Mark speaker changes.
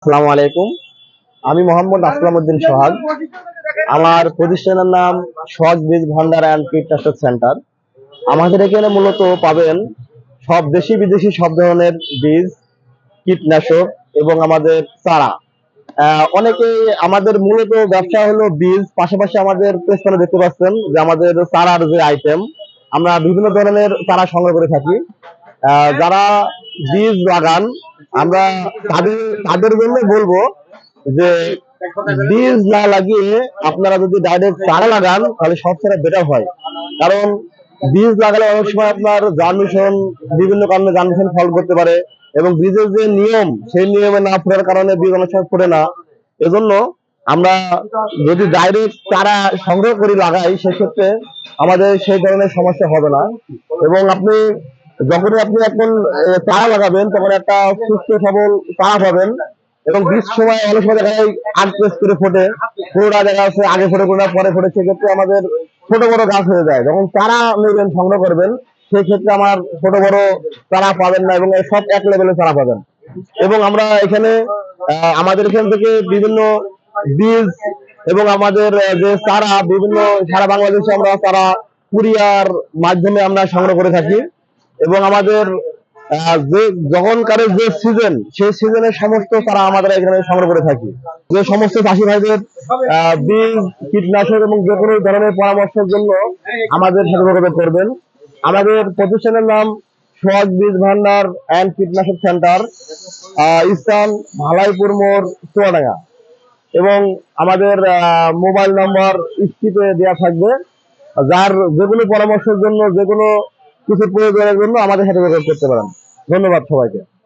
Speaker 1: আসসালামু আলাইকুম। আমি মোহাম্মদ আসলাম উদ্দিন সোহাগ। আমার প্রতিষ্ঠানের নাম সোহাগ বীজ ভান্ডার অ্যান্ড কীটনাশক সেন্টার। আমাদের এখানে মূলত পাবেন সব দেশি বিদেশি সব ধরনের বীজ, কীটনাশক এবং আমাদের চারা। অনেকেই আমাদের মূলত ব্যবসা হলো বীজ, পাশাপাশি আমাদের পেছনে দেখতে পাচ্ছেন যে আমাদের চারার যে আইটেম, আমরা বিভিন্ন ধরনের চারা সংগ্রহ করে থাকি। যারা বীজ লাগান, আমরা তাদের তাদের জন্য বলবো যে বীজ না লাগিয়ে আপনারা যদি ডাইরেক্ট চারা লাগান তাহলে সবচেয়ে বেটার হয়। কারণ বীজ লাগালে অনেক সময় আপনার জার্মিনেশন, বিভিন্ন কারণে জার্মিনেশন ফল করতে পারে, এবং বীজের যে নিয়ম সেই নিয়মে না ফোরার কারণে বীজ অনেক সময় ফোরে না। এজন্য আমরা যদি ডাইরেক্ট চারা সংগ্রহ করে লাগাই, সেক্ষেত্রে আমাদের সেই ধরনের সমস্যা হবে না। এবং যখনই আপনি এখন চারা লাগাবেন তখন একটা সুস্থ সবল চারা পাবেন। এবং বীজ সময় অনেক সময় দেখা যায় আগ পেস করে ফোটে, পুরোটা দেখা যাচ্ছে আগে ফোটে, পুরোটা পরে ফোটে। সেক্ষেত্রে আমাদের ছোট বড় গাছ হয়ে যায়। যখন চারা নেবেন, সংগ্রহ করবেন, সেই ক্ষেত্রে আমার ছোট বড় চারা পাবেন না, এবং সব এক লেভেলের চারা পাবেন। এবং আমরা এখানে আমাদের এখান থেকে বিভিন্ন বীজ এবং আমাদের যে চারা বিভিন্ন সারা বাংলাদেশে আমরা চারা কুরিয়ার মাধ্যমে আমরা সংগ্রহ করে থাকি। এবং আমাদের যে যখনকারের যে সিজন, সেই সিজনের সমস্ত চারা আমাদের এখানে সংগ্রহ করে থাকি। যে সমস্ত চাষি ভাইদের বীজ, কীটনাশক এবং যে কোনো ধরনের পরামর্শের জন্য আমাদের সাথে যোগাযোগ করবেন। আমাদের প্রতিষ্ঠানের নাম সোহাগ বীজ ভান্ডার অ্যান্ড কীটনাশক সেন্টার, স্থান ভালাইপুর মোড়, চুয়াডাঙ্গা। এবং আমাদের মোবাইল নম্বর স্ক্রিনে দেওয়া থাকবে। যার যে কোনো পরামর্শের জন্য, যে কোনো কিছু প্রয়োজনের জন্য আমাদের সাথে যোগাযোগ করতে পারেন। ধন্যবাদ সবাইকে।